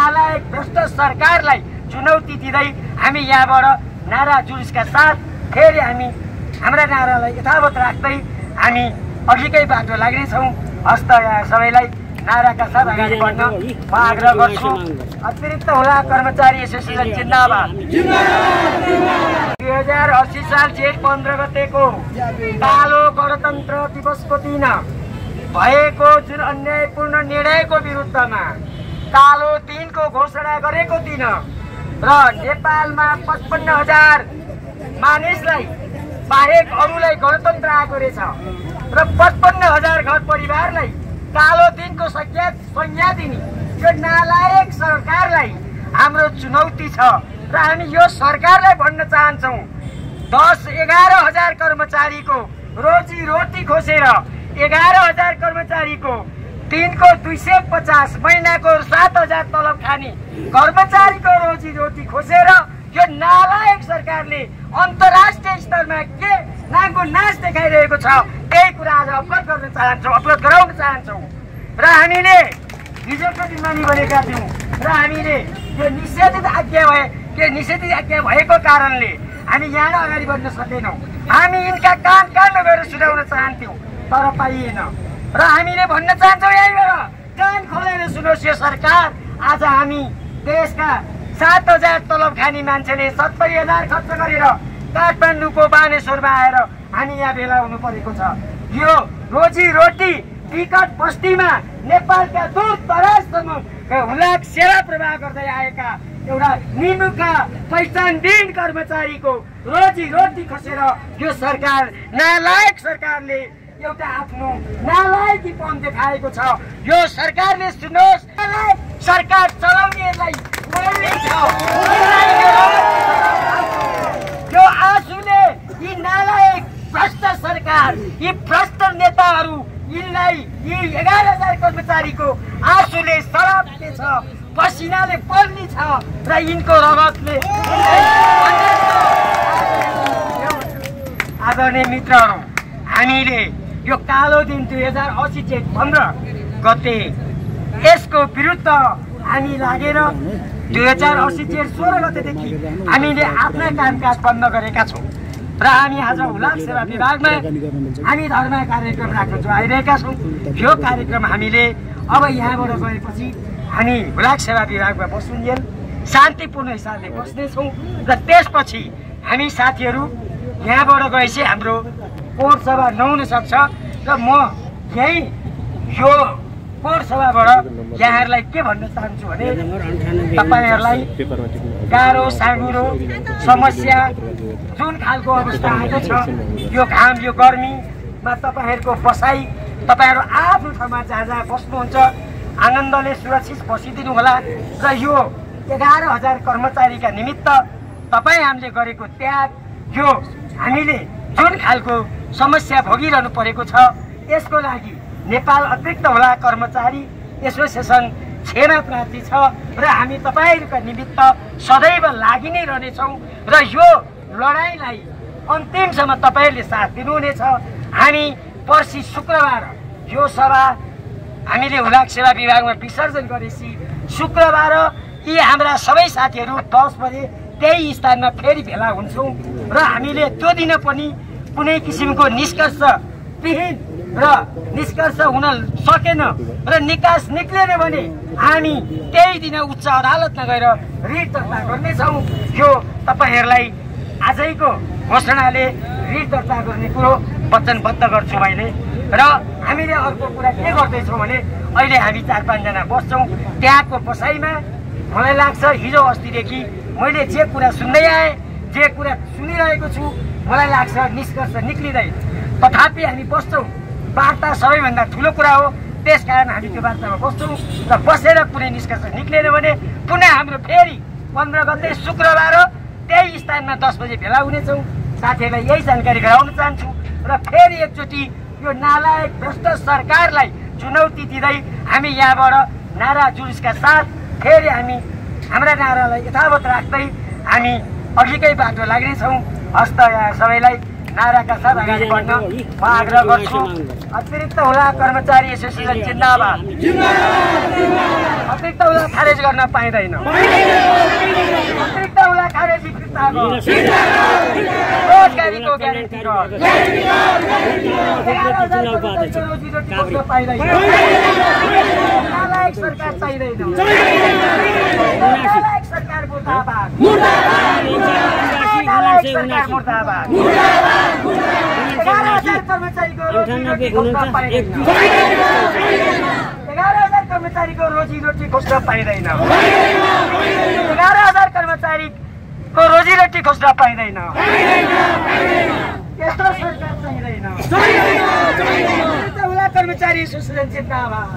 नालायक भ्रष्ट सरकारलाई चुनौती दिँदै हामी यहाँबाट नारा जुलुसका साथ फेरि हामी हाम्रा नारालाई यथावत राख्दै हामी अघिकै बाटो लाग्नेछौँ। हस्त यहाँ सबैलाई नाराका साथ अगाडि बढ्न म आग्रह गर्छु। अतिरिक्त हुला कर्मचारी एसोसिएसन जिन्दाबाद। 2080 साल जेठ 15 गतेको कालो गणतन्त्र दिवसको दिन भएको जुन अन्यायपूर्ण निर्णयको विरुद्धमा कालो दिनको घोषणा गरेको दिन र नेपालमा 55,000 मानिसलाई बाहेक अरूलाई गणतन्त्र आएको रहेछ र 55,000 घर परिवारलाई कालो दिनको संज्ञा दिने यो नालायक सरकारलाई हाम्रो चुनौती छ र हामी यो सरकारलाई भन्न चाहन्छौँ 10-11 हजार कर्मचारीको रोजीरोटी खोसेर 11,000 कर्मचारीको दिनको 250 महिनाको 7,000 तलब खाने कर्मचारीको रोजीरोटी खोसेर यो नालायक सरकारले अन्तर्राष्ट्रिय स्तरमा के नामको नाच देखाइरहेको छ त्यही कुरा आज अवगत गर्न चाहन्छौँ, अवगत गराउन चाहन्छौँ। र हामीले हिजोको दिनमा नि भनेका थियौँ र हामीले यो निषेधित आज्ञा भएको कारणले हामी यहाँ अगाडि बढ्न सकेनौँ। हामी यिनका कान गएर सुनाउन चाहन्थ्यौँ तर पाइएन र हामीले भन्न चाहन्छौँ यहीँबाट कान खोलेर सुनोस् यो सरकार। आज हामी देशका 7,000 तलब खाने मान्छेले 70,000 खर्च गरेर काठमाडौँको बानेश्वरमा आएर हामी यहाँ भेला हुनु परेको छ। यो रोजीरोटी विकट बस्तीमा नेपालका दूर दराजसम्म हुलाक सेवा प्रवाह गर्दै आएका एउटा निमुखा पहिचानबिन कर्मचारीको रोजीरोटी खसेर यो सरकार नालायक सरकारले एउटा आफ्नो नालायकीपन देखाएको छ। यो सरकारले सुन्नुहोस्, नालायक सरकार चलाउनेहरूलाई यो आँसुले यी नालायक भ्रष्ट सरकार, यी भ्रष्ट नेताहरू यिनलाई यी 11,000 कर्मचारीको आँसुले सराप्ने छ, पसिनाले बल्ने छ र यिनको रगतले। आदरणीय मित्रहरू, हामीले यो कालो दिन 2080 जेठ 15 गते यसको विरुद्ध हामी लागेर 2080 जेठ 16 गतेदेखि हामीले आफ्ना कामकाज बन्द गरेका छौँ र हामी आज हुलाक सेवा विभागमा हामी धर्म कार्यक्रम राख्न आइरहेका छौँ। यो कार्यक्रम हामीले अब यहाँबाट गएपछि हामी हुलाक सेवा विभागमा बस्नुन्जेल शान्तिपूर्ण हिसाबले बस्नेछौँ र त्यसपछि हामी साथीहरू यहाँबाट गएपछि हाम्रो कोर सभा नहुन सक्छ र म यही यो कोर सभाबाट यहाँहरूलाई के भन्न चाहन्छु भने तपाईँहरूलाई गाह्रो साँघुरो समस्या जुन खालको अवस्था आएको छ, यो घाम यो गर्मीमा तपाईँहरूको बसाइ तपाईँहरू आफ्नो ठाउँमा जहाँ जहाँ बस्नुहुन्छ आनन्दले सुरक्षित बसिदिनु होला र यो 11,000 कर्मचारीका निमित्त तपाईँ हामीले गरेको त्याग, यो हामीले जुन खालको समस्या भोगिरहनु परेको छ यसको लागि नेपाल अतिरिक्त हुलाक कर्मचारी एसोसिएसन क्षमा प्रार्थी छ र हामी तपाईँहरूका निमित्त सदैव लागि नै रहनेछौँ र यो लडाइँलाई अन्तिमसम्म तपाईँहरूले साथ दिनुहुनेछ। हामी पर्सि शुक्रबार यो सभा हामीले हुलाक सेवा विभागमा विसर्जन गरेपछि शुक्रबार यी हाम्रा सबै साथीहरू 10 बजे त्यही स्थानमा फेरि भेला हुन्छौँ र हामीले त्यो दिन पनि कुनै किसिमको निष्कर्षविहीन र निष्कर्ष हुन सकेन र निकास निक्लेन भने हामी त्यही दिन उच्च अदालतमा गएर रिट दर्ता गर्नेछौँ। यो तपाईँहरूलाई आजैको घोषणाले रिट दर्ता गर्ने कुरो वचनबद्ध गर्छु मैले। र हामीले अर्को कुरा के गर्दैछौँ भने अहिले हामी 4-5 जना बस्छौँ त्यहाँको बसाइमा। मलाई लाग्छ हिजो अस्तिदेखि मैले जे कुरा सुन्दै आएँ, जे कुरा सुनिरहेको छु, मलाई लाग्छ निष्कर्ष निक्लिँदैन। तथापि हामी बस्छौँ, वार्ता सबैभन्दा ठुलो कुरा हो, त्यसकारण हामी त्यो वार्तामा बस्छौँ र बसेर कुनै निष्कर्ष निक्लेन भने पुनः हाम्रो फेरि 15 गते शुक्रबार त्यही स्थानमा 10 बजे भेला हुनेछौँ। साथीहरूलाई यही जानकारी गराउन चाहन्छु र फेरि एकचोटि यो नालायक भ्रष्ट सरकारलाई चुनौती दिँदै हामी यहाँबाट नारा जुलुसका साथ फेरि हामी हाम्रा नारालाई यथावत राख्दै हामी अघिकै बाटो लाग्नेछौँ। हस्त यहाँ सबैलाई नाराका साथ अगाडि बढ्न म आग्रह गर्छु। अतिरिक्त हुँदा कर्मचारी एसोसिएसन जिन्दाबाद। अतिरिक्त हुँदा खारेज गर्न पाइँदैन। अतिरिक्त हुँदा खारेज रोजगारीको ग्यारेन्टी नालायक सरकार चाहिँदैन। नालायक सरकार मुर्दाबाद। नालायक सरकार मुर्दाबाद। 11,000 कर्मचारीको रोजीरोटी खोज्न पाइँदैन। 11,000 कर्मचारीको रोजीरोटी खोज्न पाइँदैन। 11,000 कर्मचारीको रोजीरोटी खोज्न पाइँदैन। यस्तो सरकार चाहिँदैन। कर्मचारी एसोसिएसन जिन्दाबाद।